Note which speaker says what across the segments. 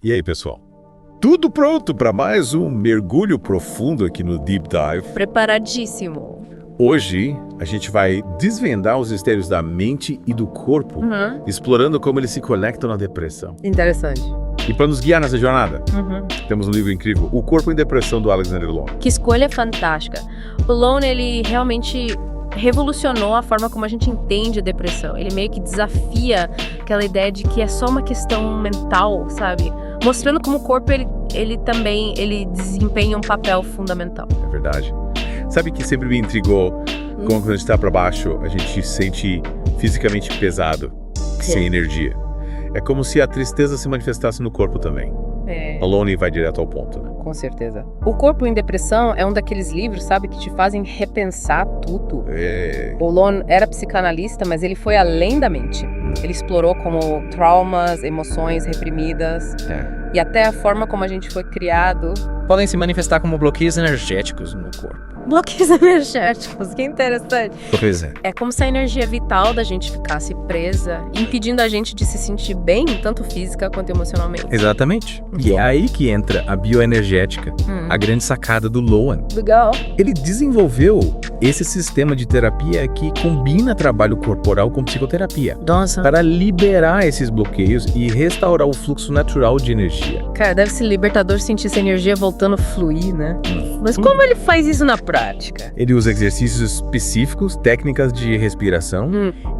Speaker 1: E aí, pessoal? Tudo pronto para mais um mergulho profundo aqui no Deep Dive?
Speaker 2: Preparadíssimo.
Speaker 1: Hoje, a gente vai desvendar os mistérios da mente e do corpo, explorando como eles se conectam na depressão.
Speaker 2: Interessante.
Speaker 1: E para nos guiar nessa jornada, temos um livro incrível, O Corpo em Depressão, do Alexander Lowen.
Speaker 2: Que escolha fantástica. O Lowen, ele realmente revolucionou a forma como a gente entende a depressão. Ele meio que desafia aquela ideia de que é só uma questão mental, sabe? Mostrando como o corpo, ele também desempenha um papel fundamental.
Speaker 1: É verdade. Sabe que sempre me intrigou como quando a gente está para baixo, a gente se sente fisicamente pesado, sem energia. É como se a tristeza se manifestasse no corpo também. A Lowen vai direto ao ponto, né?
Speaker 2: Com certeza. O Corpo em Depressão é um daqueles livros, sabe, que te fazem repensar tudo. O Lowen era psicanalista, mas ele foi além da mente. Ele explorou como traumas, emoções reprimidas e até a forma como a gente foi criado.
Speaker 3: Podem se manifestar como bloqueios energéticos no corpo.
Speaker 2: Bloqueios energéticos, que interessante.
Speaker 3: Pois é.
Speaker 2: É como se a energia vital da gente ficasse presa, impedindo a gente de se sentir bem, tanto física quanto emocionalmente.
Speaker 3: Exatamente. E é aí que entra a bioenergética, a grande sacada do Lowen.
Speaker 2: Legal.
Speaker 3: Ele desenvolveu esse sistema de terapia que combina trabalho corporal com psicoterapia,
Speaker 2: Nossa.
Speaker 3: para liberar esses bloqueios e restaurar o fluxo natural de energia.
Speaker 2: Cara, deve ser libertador sentir essa energia voltando a fluir, né? Mas como ele faz isso na prática?
Speaker 3: Ele usa exercícios específicos, técnicas de respiração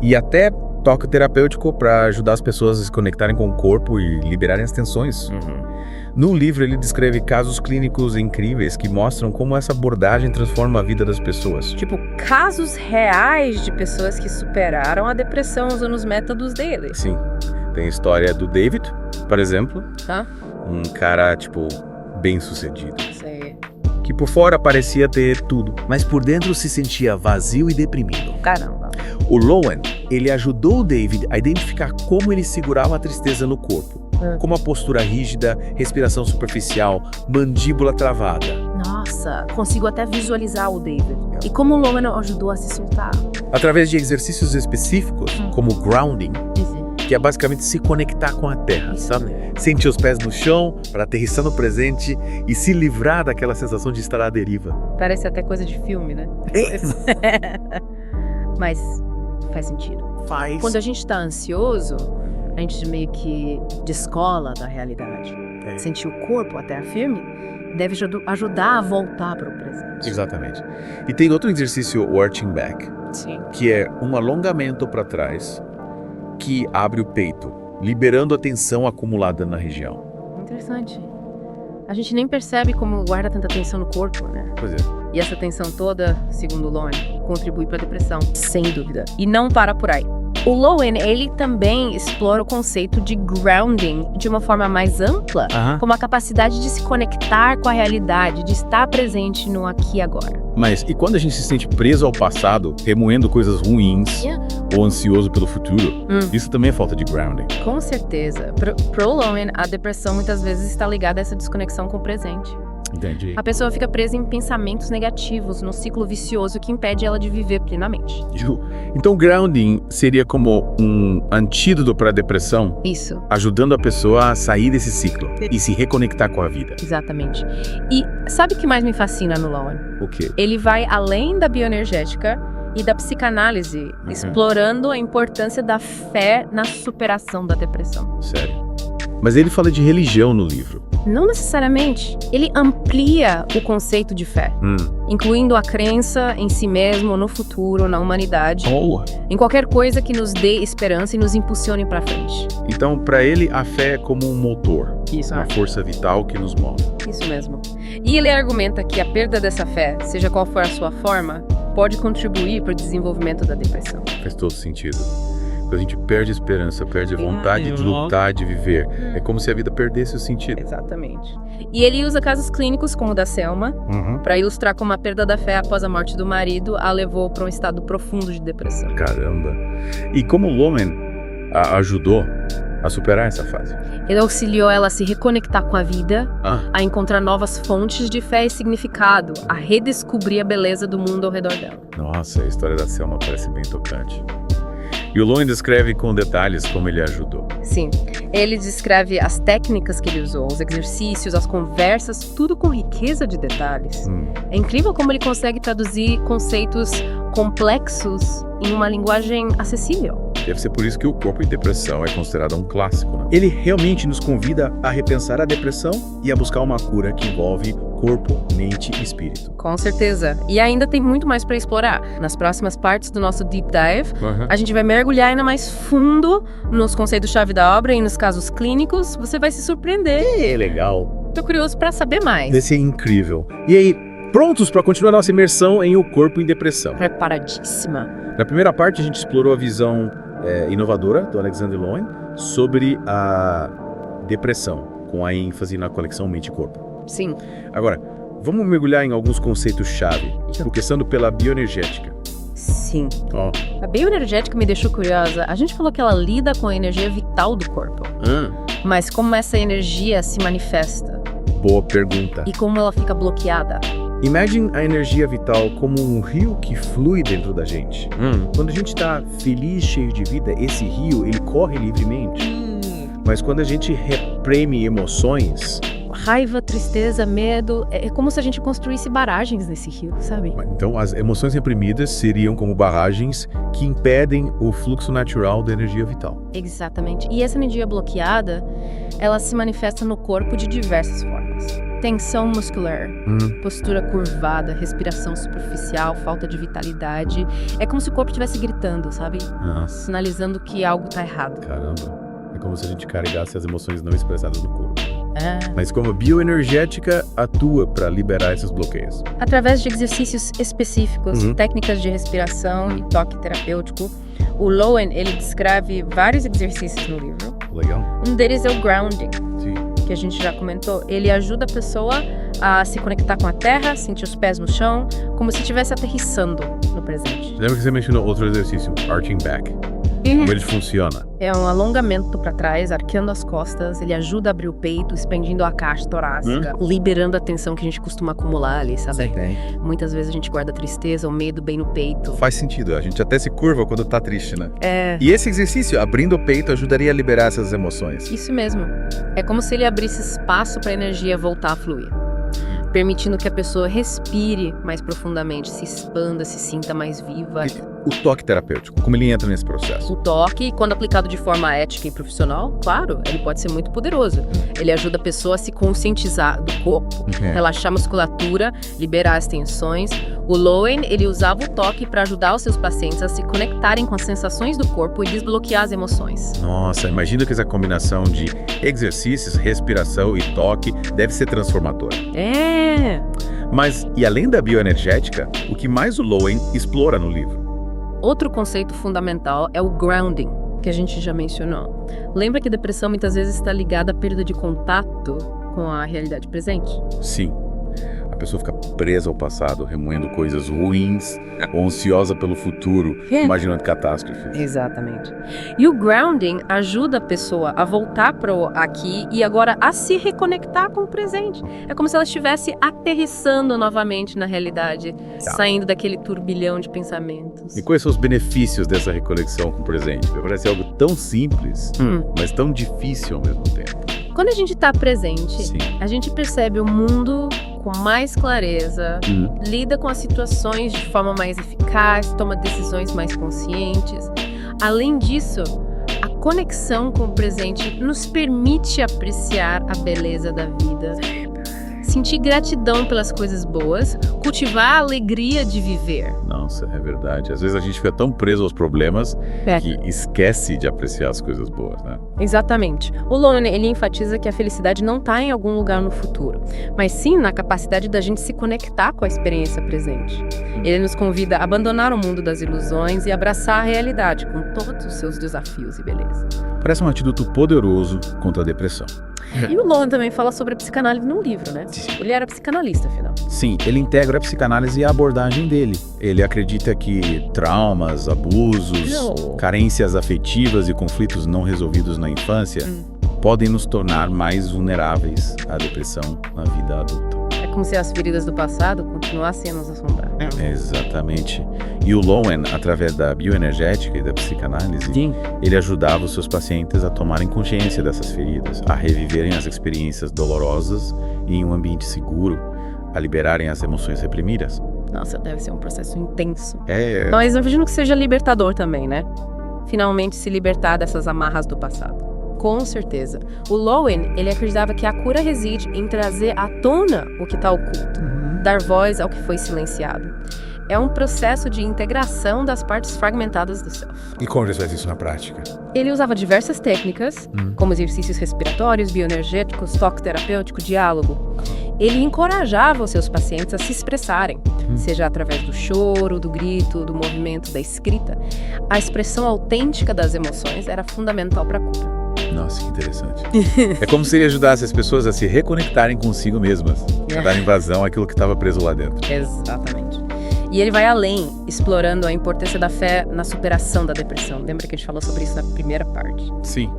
Speaker 3: e até toque terapêutico para ajudar as pessoas a se conectarem com o corpo e liberarem as tensões. No livro, ele descreve casos clínicos incríveis que mostram como essa abordagem transforma a vida das pessoas.
Speaker 2: Tipo, casos reais de pessoas que superaram a depressão usando os métodos dele.
Speaker 3: Sim. Tem a história do David, por exemplo.
Speaker 2: Tá?
Speaker 3: Um cara, bem-sucedido.
Speaker 2: Isso aí.
Speaker 3: Que por fora parecia ter tudo, mas por dentro se sentia vazio e deprimido.
Speaker 2: Caramba.
Speaker 3: O Lowen, ele ajudou o David a identificar como ele segurava a tristeza no corpo. Como a postura rígida, respiração superficial, mandíbula travada.
Speaker 2: Nossa, consigo até visualizar o David. E como o Lowen ajudou a se soltar?
Speaker 3: Através de exercícios específicos, como grounding, que é basicamente se conectar com a terra, sabe? Sentir os pés no chão para aterrissar no presente e se livrar daquela sensação de estar à deriva.
Speaker 2: Parece até coisa de filme, né? Mas faz sentido.
Speaker 3: Faz.
Speaker 2: Quando a gente tá ansioso, a gente meio que descola da realidade. Sentir o corpo a terra firme deve ajudar a voltar para o presente.
Speaker 3: Exatamente. E tem outro exercício, o arching back,
Speaker 2: Sim.
Speaker 3: que é um alongamento para trás que abre o peito, liberando a tensão acumulada na região.
Speaker 2: Interessante. A gente nem percebe como guarda tanta tensão no corpo, né?
Speaker 3: Pois é.
Speaker 2: E essa tensão toda, segundo o Lowen, contribui para a depressão, sem dúvida. E não para por aí. O Lowen, ele também explora o conceito de grounding de uma forma mais ampla, como a capacidade de se conectar com a realidade, de estar presente no aqui e agora.
Speaker 1: Mas e quando a gente se sente preso ao passado, remoendo coisas ruins ou ansioso pelo futuro, isso também é falta de grounding.
Speaker 2: Com certeza. Pro Lowen, a depressão muitas vezes está ligada a essa desconexão com o presente.
Speaker 1: Entendi.
Speaker 2: A pessoa fica presa em pensamentos negativos, num ciclo vicioso que impede ela de viver plenamente.
Speaker 1: Então, grounding seria como um antídoto para a depressão,
Speaker 2: Isso.
Speaker 1: ajudando a pessoa a sair desse ciclo e se reconectar com a vida.
Speaker 2: Exatamente. E sabe o que mais me fascina no Lowen?
Speaker 1: O quê?
Speaker 2: Ele vai além da bioenergética e da psicanálise, explorando a importância da fé na superação da depressão.
Speaker 1: Sério. Mas ele fala de religião no livro.
Speaker 2: Não necessariamente. Ele amplia o conceito de fé, incluindo a crença em si mesmo, no futuro, na humanidade, em qualquer coisa que nos dê esperança e nos impulsione para frente.
Speaker 1: Então, para ele, a fé é como um motor,
Speaker 2: Isso.
Speaker 1: uma força vital que nos move.
Speaker 2: Isso mesmo. E ele argumenta que a perda dessa fé, seja qual for a sua forma, pode contribuir para o desenvolvimento da depressão.
Speaker 1: Faz todo sentido. Quando a gente perde a esperança, perde a vontade de lutar, de viver. É como se a vida perdesse o sentido.
Speaker 2: Exatamente. E ele usa casos clínicos como o da Selma, para ilustrar como a perda da fé após a morte do marido a levou para um estado profundo de depressão.
Speaker 1: Caramba. E como o Lowen ajudou a superar essa fase?
Speaker 2: Ele auxiliou ela a se reconectar com a vida, a encontrar novas fontes de fé e significado, a redescobrir a beleza do mundo ao redor dela.
Speaker 1: Nossa, a história da Selma parece bem tocante. E o Lowen descreve com detalhes como ele ajudou.
Speaker 2: Sim, ele descreve as técnicas que ele usou, os exercícios, as conversas, tudo com riqueza de detalhes. É incrível como ele consegue traduzir conceitos complexos em uma linguagem acessível.
Speaker 1: Deve ser por isso que o Corpo em Depressão é considerado um clássico, né?
Speaker 3: Ele realmente nos convida a repensar a depressão e a buscar uma cura que envolve corpo, mente e espírito.
Speaker 2: Com certeza. E ainda tem muito mais para explorar. Nas próximas partes do nosso Deep Dive, a gente vai mergulhar ainda mais fundo nos conceitos-chave da obra e nos casos clínicos. Você vai se surpreender.
Speaker 3: É legal.
Speaker 2: Tô curioso para saber mais.
Speaker 3: Vai ser incrível. E aí, prontos para continuar nossa imersão em O Corpo em Depressão?
Speaker 2: Preparadíssima.
Speaker 3: Na primeira parte, a gente explorou a visão inovadora do Alexander Lowen sobre a depressão, com a ênfase na conexão mente e corpo.
Speaker 2: Sim.
Speaker 3: Agora, vamos mergulhar em alguns conceitos-chave, começando pela bioenergética.
Speaker 2: Sim. A bioenergética me deixou curiosa. A gente falou que ela lida com a energia vital do corpo. Mas como essa energia se manifesta?
Speaker 3: Boa pergunta.
Speaker 2: E como ela fica bloqueada?
Speaker 3: Imagine a energia vital como um rio que flui dentro da gente. Quando a gente está feliz, cheio de vida, esse rio, ele corre livremente. Mas quando a gente reprime emoções...
Speaker 2: Raiva, tristeza, medo, é como se a gente construísse barragens nesse rio, sabe?
Speaker 3: Então, as emoções reprimidas seriam como barragens que impedem o fluxo natural da energia vital.
Speaker 2: Exatamente. E essa energia bloqueada, ela se manifesta no corpo de diversas formas. Tensão muscular, postura curvada, respiração superficial, falta de vitalidade. É como se o corpo estivesse gritando, sabe?
Speaker 3: Nossa.
Speaker 2: Sinalizando que algo tá errado.
Speaker 3: Caramba. É como se a gente carregasse as emoções não expressadas no corpo. Mas como a bioenergética atua para liberar esses bloqueios?
Speaker 2: Através de exercícios específicos, técnicas de respiração e toque terapêutico, o Lowen, ele descreve vários exercícios no livro.
Speaker 3: Legal.
Speaker 2: Um deles é o grounding,
Speaker 3: Sim.
Speaker 2: que a gente já comentou. Ele ajuda a pessoa a se conectar com a terra, sentir os pés no chão, como se estivesse aterrissando no presente.
Speaker 1: Lembra que você mencionou outro exercício, arching back? Como ele funciona?
Speaker 2: É um alongamento para trás, arqueando as costas. Ele ajuda a abrir o peito, expandindo a caixa torácica, liberando a tensão que a gente costuma acumular ali, sabe? Muitas vezes a gente guarda tristeza ou medo bem no peito.
Speaker 4: Faz sentido, a gente até se curva quando tá triste, né?
Speaker 2: É.
Speaker 4: E esse exercício, abrindo o peito, ajudaria a liberar essas emoções.
Speaker 2: Isso mesmo. É como se ele abrisse espaço para a energia voltar a fluir, permitindo que a pessoa respire mais profundamente, se expanda, se sinta mais viva.
Speaker 4: O toque terapêutico, como ele entra nesse processo?
Speaker 2: O toque, quando aplicado de forma ética e profissional, claro, ele pode ser muito poderoso. Ele ajuda a pessoa a se conscientizar do corpo, relaxar a musculatura, liberar as tensões. O Lowen, ele usava o toque para ajudar os seus pacientes a se conectarem com as sensações do corpo e desbloquear as emoções.
Speaker 1: Nossa, imagino que essa combinação de exercícios, respiração e toque deve ser transformadora. Mas, e além da bioenergética, o que mais o Lowen explora no livro?
Speaker 2: Outro conceito fundamental é o grounding, que a gente já mencionou. Lembra que a depressão muitas vezes está ligada à perda de contato com a realidade presente?
Speaker 1: Sim. A pessoa fica presa ao passado, remoendo coisas ruins, ou ansiosa pelo futuro, imaginando catástrofe.
Speaker 2: Exatamente. E o grounding ajuda a pessoa a voltar para o aqui e agora a se reconectar com o presente. É como se ela estivesse aterrissando novamente na realidade, saindo daquele turbilhão de pensamentos.
Speaker 1: E quais são os benefícios dessa reconexão com o presente? Parece algo tão simples, mas tão difícil ao mesmo tempo.
Speaker 2: Quando a gente está presente, a gente percebe o mundo com mais clareza, lida com as situações de forma mais eficaz, toma decisões mais conscientes. Além disso, a conexão com o presente nos permite apreciar a beleza da vida, sentir gratidão pelas coisas boas, cultivar a alegria de viver.
Speaker 1: Nossa, é verdade. Às vezes a gente fica tão preso aos problemas que esquece de apreciar as coisas boas, né?
Speaker 2: Exatamente. O Lowen, ele enfatiza que a felicidade não está em algum lugar no futuro, mas sim na capacidade da gente se conectar com a experiência presente. Ele nos convida a abandonar o mundo das ilusões e abraçar a realidade com todos os seus desafios e beleza.
Speaker 3: Parece um antídoto poderoso contra a depressão.
Speaker 2: E o Lowen também fala sobre a psicanálise no livro, né? Ele era psicanalista, afinal.
Speaker 3: Sim, ele integra a psicanálise e a abordagem dele. Ele acredita que traumas, abusos, carências afetivas e conflitos não resolvidos na infância podem nos tornar mais vulneráveis à depressão na vida adulta.
Speaker 2: É como se as feridas do passado continuassem a nos assombrar.
Speaker 3: Exatamente. E o Lowen, através da bioenergética e da psicanálise, ele ajudava os seus pacientes a tomarem consciência dessas feridas, a reviverem as experiências dolorosas em um ambiente seguro, a liberarem as emoções reprimidas.
Speaker 2: Nossa, deve ser um processo intenso. Mas eu imagino que seja libertador também, né? Finalmente se libertar dessas amarras do passado. Com certeza. O Lowen, ele acreditava que a cura reside em trazer à tona o que está oculto, dar voz ao que foi silenciado. É um processo de integração das partes fragmentadas do self.
Speaker 1: E como ele faz isso na prática?
Speaker 2: Ele usava diversas técnicas, como exercícios respiratórios, bioenergéticos, toque terapêutico, diálogo. Ele encorajava os seus pacientes a se expressarem, seja através do choro, do grito, do movimento, da escrita. A expressão autêntica das emoções era fundamental para a cura.
Speaker 1: Nossa, que interessante. É como se ele ajudasse as pessoas a se reconectarem consigo mesmas, a darem vazão àquilo que estava preso lá dentro.
Speaker 2: Exatamente. E ele vai além, explorando a importância da fé na superação da depressão. Lembra que a gente falou sobre isso na primeira parte?
Speaker 1: Sim.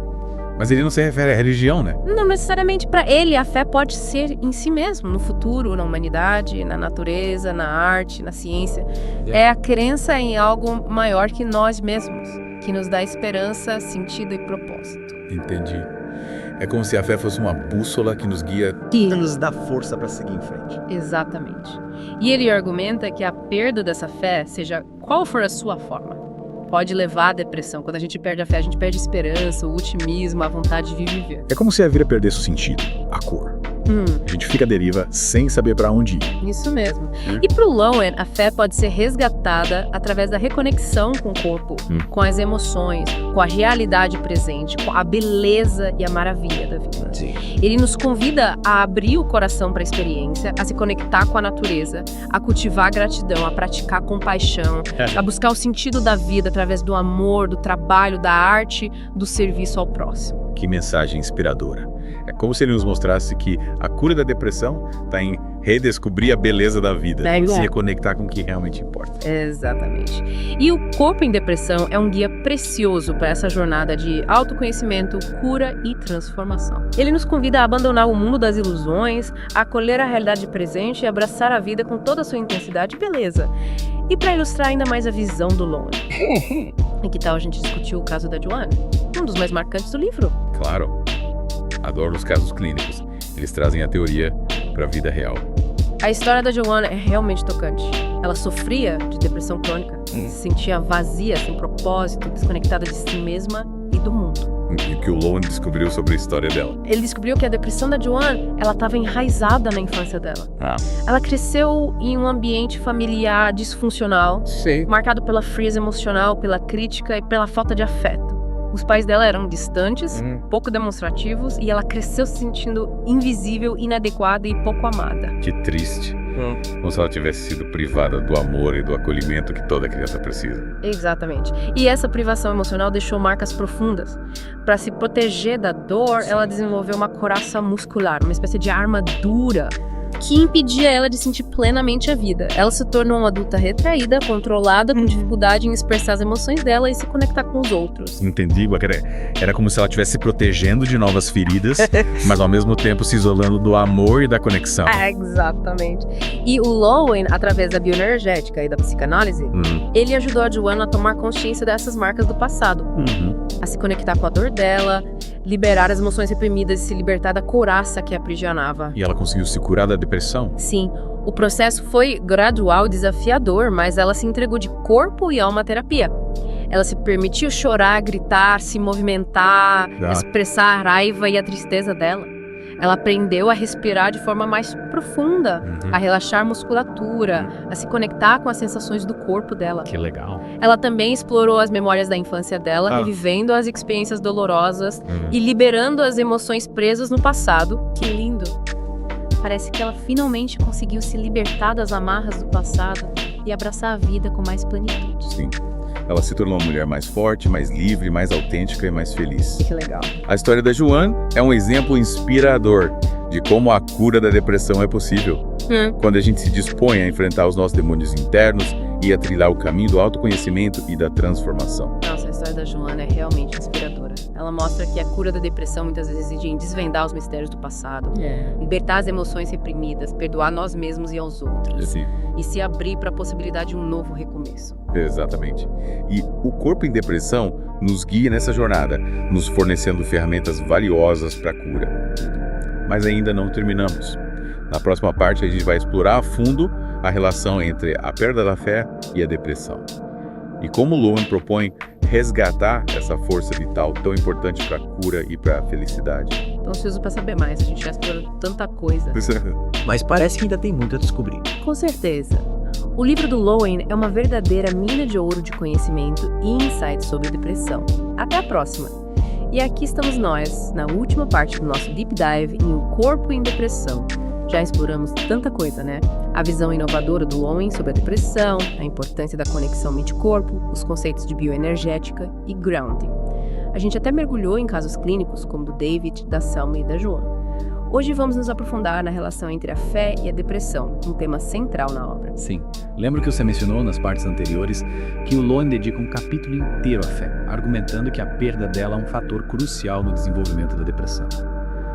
Speaker 1: Mas ele não se refere à religião, né?
Speaker 2: Não necessariamente. Para ele, a fé pode ser em si mesmo, no futuro, na humanidade, na natureza, na arte, na ciência. É a crença em algo maior que nós mesmos, que nos dá esperança, sentido e propósito.
Speaker 1: Entendi. É como se a fé fosse uma bússola que nos guia.
Speaker 4: Que nos dá força para seguir em frente.
Speaker 2: Exatamente. E ele argumenta que a perda dessa fé, seja qual for a sua forma, pode levar à depressão. Quando a gente perde a fé, a gente perde a esperança, o otimismo, a vontade de viver.
Speaker 1: É como se a vida perdesse o sentido, a cor. A gente fica à deriva sem saber para onde ir.
Speaker 2: Isso mesmo. E pro Lowen, a fé pode ser resgatada através da reconexão com o corpo, com as emoções, com a realidade presente, com a beleza e a maravilha da vida.
Speaker 1: Sim.
Speaker 2: Ele nos convida a abrir o coração para a experiência, a se conectar com a natureza, a cultivar a gratidão, a praticar compaixão, a buscar o sentido da vida através do amor, do trabalho, da arte, do serviço ao próximo.
Speaker 1: Que mensagem inspiradora. É como se ele nos mostrasse que a cura da depressão está em redescobrir a beleza da vida, se reconectar com o que realmente importa.
Speaker 2: Exatamente. E o Corpo em Depressão é um guia precioso para essa jornada de autoconhecimento, cura e transformação. Ele nos convida a abandonar o mundo das ilusões, a acolher a realidade presente e abraçar a vida com toda a sua intensidade e beleza. E para ilustrar ainda mais a visão do Lowen, e que tal a gente discutir o caso da Joanne? Um dos mais marcantes do livro.
Speaker 1: Claro. Adoro os casos clínicos. Eles trazem a teoria para a vida real.
Speaker 2: A história da Joanne é realmente tocante. Ela sofria de depressão crônica, se sentia vazia, sem propósito, desconectada de si mesma e do mundo.
Speaker 1: E o que o Lowen descobriu sobre a história dela?
Speaker 2: Ele descobriu que a depressão da Joanne, ela estava enraizada na infância dela. Ela cresceu em um ambiente familiar disfuncional, marcado pela frieza emocional, pela crítica e pela falta de afeto. Os pais dela eram distantes, pouco demonstrativos, e ela cresceu se sentindo invisível, inadequada e pouco amada.
Speaker 1: Que triste. Como se ela tivesse sido privada do amor e do acolhimento que toda criança precisa.
Speaker 2: Exatamente. E essa privação emocional deixou marcas profundas. Para se proteger da dor, ela desenvolveu uma couraça muscular, uma espécie de armadura que impedia ela de sentir plenamente a vida. Ela se tornou uma adulta retraída, controlada, com dificuldade em expressar as emoções dela e se conectar com os outros.
Speaker 1: Entendi. Era como se ela estivesse se protegendo de novas feridas, mas ao mesmo tempo se isolando do amor e da conexão.
Speaker 2: Exatamente. E o Lowen, através da bioenergética e da psicanálise, ele ajudou a Joanne a tomar consciência dessas marcas do passado, a se conectar com a dor dela, liberar as emoções reprimidas e se libertar da couraça que a aprisionava.
Speaker 1: E ela conseguiu se curar da depressão?
Speaker 2: Sim. O processo foi gradual e desafiador, mas ela se entregou de corpo e alma à terapia. Ela se permitiu chorar, gritar, se movimentar, expressar a raiva e a tristeza dela. Ela aprendeu a respirar de forma mais profunda, a relaxar musculatura, a se conectar com as sensações do corpo dela.
Speaker 3: Que legal.
Speaker 2: Ela também explorou as memórias da infância dela, revivendo as experiências dolorosas e liberando as emoções presas no passado. Que lindo! Parece que ela finalmente conseguiu se libertar das amarras do passado e abraçar a vida com mais plenitude.
Speaker 1: Sim. Ela se tornou uma mulher mais forte, mais livre, mais autêntica e mais feliz.
Speaker 2: Que legal.
Speaker 1: A história da Joanne é um exemplo inspirador de como a cura da depressão é possível. Quando a gente se dispõe a enfrentar os nossos demônios internos e a trilhar o caminho do autoconhecimento e da transformação.
Speaker 2: Nossa, a história da Joanne é realmente inspiradora. Ela mostra que a cura da depressão muitas vezes reside em desvendar os mistérios do passado, libertar as emoções reprimidas, perdoar nós mesmos e aos outros,
Speaker 1: Sim.
Speaker 2: e se abrir para a possibilidade de um novo recomeço.
Speaker 1: Exatamente. E o Corpo em Depressão nos guia nessa jornada, nos fornecendo ferramentas valiosas para a cura. Mas ainda não terminamos. Na próxima parte, a gente vai explorar a fundo a relação entre a perda da fé e a depressão. E como Lowen propõe resgatar essa força vital tão importante para a cura e para a felicidade.
Speaker 2: Tô ansioso para saber mais, a gente já explorou tanta coisa.
Speaker 5: Mas parece que ainda tem muito a descobrir.
Speaker 2: Com certeza. O livro do Lowen é uma verdadeira mina de ouro de conhecimento e insights sobre depressão. Até a próxima! E aqui estamos nós, na última parte do nosso Deep Dive em O Corpo em Depressão. Já exploramos tanta coisa, né? A visão inovadora do Lowen sobre a depressão, a importância da conexão mente-corpo, os conceitos de bioenergética e grounding. A gente até mergulhou em casos clínicos, como do David, da Selma e da Joana. Hoje vamos nos aprofundar na relação entre a fé e a depressão, um tema central na obra.
Speaker 5: Sim, lembro que você mencionou nas partes anteriores que o Lowen dedica um capítulo inteiro à fé, argumentando que a perda dela é um fator crucial no desenvolvimento da depressão.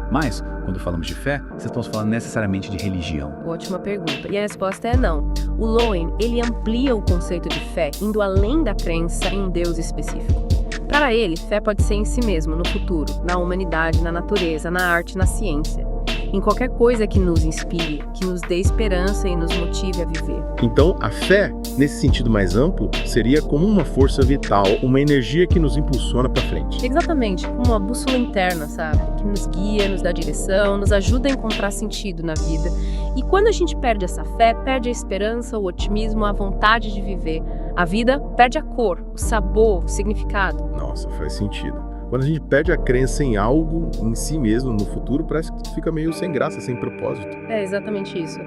Speaker 5: Mas, quando falamos de fé, vocês estão falando necessariamente de religião.
Speaker 2: Ótima pergunta. E a resposta é não. O Lowen, ele amplia o conceito de fé, indo além da crença em um Deus específico. Para ele, fé pode ser em si mesmo, no futuro, na humanidade, na natureza, na arte, na ciência. Em qualquer coisa que nos inspire, que nos dê esperança e nos motive a viver.
Speaker 6: Então, a fé, nesse sentido mais amplo, seria como uma força vital, uma energia que nos impulsiona para frente.
Speaker 2: Exatamente, como uma bússola interna, sabe? Que nos guia, nos dá direção, nos ajuda a encontrar sentido na vida. E quando a gente perde essa fé, perde a esperança, o otimismo, a vontade de viver. A vida perde a cor, o sabor, o significado.
Speaker 6: Nossa, faz sentido. Quando a gente perde a crença em algo, em si mesmo, no futuro, parece que fica meio sem graça, sem propósito.
Speaker 2: É exatamente isso.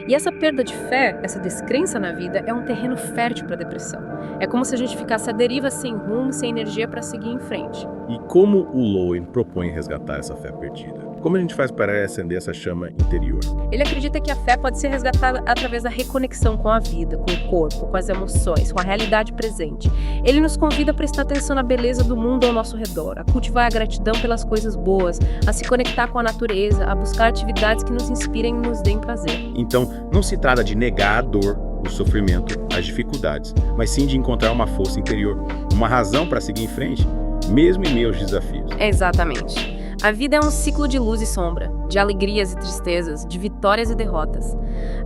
Speaker 2: E essa perda de fé, essa descrença na vida, é um terreno fértil para a depressão. É como se a gente ficasse à deriva, sem rumo, sem energia para seguir em frente.
Speaker 6: E como o Lowen propõe resgatar essa fé perdida? Como a gente faz para acender essa chama interior?
Speaker 2: Ele acredita que a fé pode ser resgatada através da reconexão com a vida, com o corpo, com as emoções, com a realidade presente. Ele nos convida a prestar atenção na beleza do mundo ao nosso redor, a cultivar a gratidão pelas coisas boas, a se conectar com a natureza, a buscar atividades que nos inspirem e nos deem prazer.
Speaker 6: Então, não se trata de negar a dor, o sofrimento, as dificuldades, mas sim de encontrar uma força interior, uma razão para seguir em frente, mesmo em meio aos desafios.
Speaker 2: Exatamente. A vida é um ciclo de luz e sombra, de alegrias e tristezas, de vitórias e derrotas.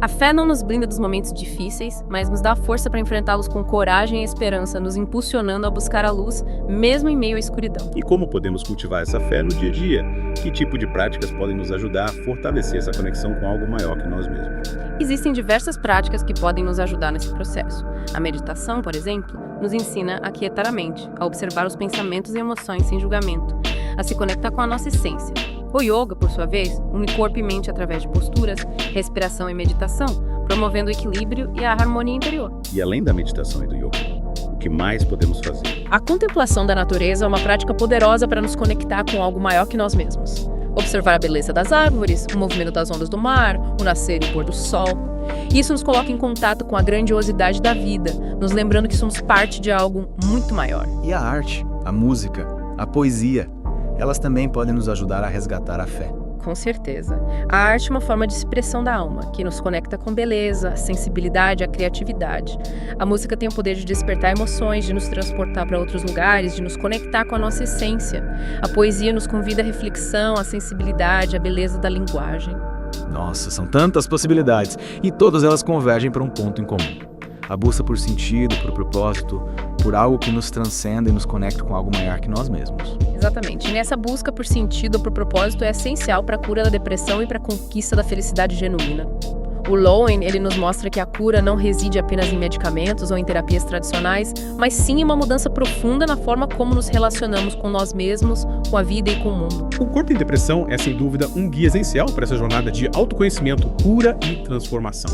Speaker 2: A fé não nos blinda dos momentos difíceis, mas nos dá a força para enfrentá-los com coragem e esperança, nos impulsionando a buscar a luz, mesmo em meio à escuridão.
Speaker 6: E como podemos cultivar essa fé no dia a dia? Que tipo de práticas podem nos ajudar a fortalecer essa conexão com algo maior que nós mesmos?
Speaker 2: Existem diversas práticas que podem nos ajudar nesse processo. A meditação, por exemplo, nos ensina a quietar a mente, a observar os pensamentos e emoções sem julgamento, a se conectar com a nossa essência. O yoga, por sua vez, une corpo e mente através de posturas, respiração e meditação, promovendo o equilíbrio e a harmonia interior.
Speaker 6: E além da meditação e do yoga, o que mais podemos fazer?
Speaker 2: A contemplação da natureza é uma prática poderosa para nos conectar com algo maior que nós mesmos. Observar a beleza das árvores, o movimento das ondas do mar, o nascer e o pôr do sol. Isso nos coloca em contato com a grandiosidade da vida, nos lembrando que somos parte de algo muito maior.
Speaker 5: E a arte, a música, a poesia, elas também podem nos ajudar a resgatar a fé.
Speaker 2: Com certeza. A arte é uma forma de expressão da alma, que nos conecta com beleza, a sensibilidade, a criatividade. A música tem o poder de despertar emoções, de nos transportar para outros lugares, de nos conectar com a nossa essência. A poesia nos convida à reflexão, à sensibilidade, à beleza da linguagem.
Speaker 5: Nossa, são tantas possibilidades, e todas elas convergem para um ponto em comum. A busca por sentido, por propósito, por algo que nos transcenda e nos conecta com algo maior que nós mesmos.
Speaker 2: Exatamente. E nessa busca por sentido ou por propósito é essencial para a cura da depressão e para a conquista da felicidade genuína. O Lowen, ele nos mostra que a cura não reside apenas em medicamentos ou em terapias tradicionais, mas sim em uma mudança profunda na forma como nos relacionamos com nós mesmos, com a vida e com o mundo.
Speaker 7: O Corpo em Depressão é, sem dúvida, um guia essencial para essa jornada de autoconhecimento, cura e transformação.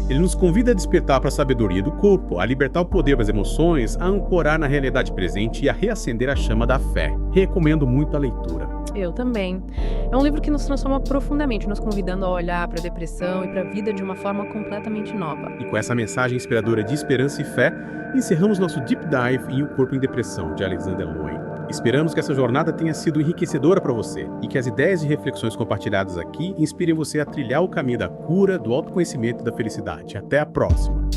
Speaker 7: Ele nos convida a despertar para a sabedoria do corpo, a libertar o poder das emoções, a ancorar na realidade presente e a reacender a chama da fé. Recomendo muito a leitura.
Speaker 2: Eu também. É um livro que nos transforma profundamente, nos convidando a olhar para a depressão e para a vida de uma forma completamente nova.
Speaker 7: E com essa mensagem inspiradora de esperança e fé, encerramos nosso Deep Dive em O Corpo em Depressão, de Alexander Lowen. Esperamos que essa jornada tenha sido enriquecedora para você e que as ideias e reflexões compartilhadas aqui inspirem você a trilhar o caminho da cura, do autoconhecimento e da felicidade. Até a próxima!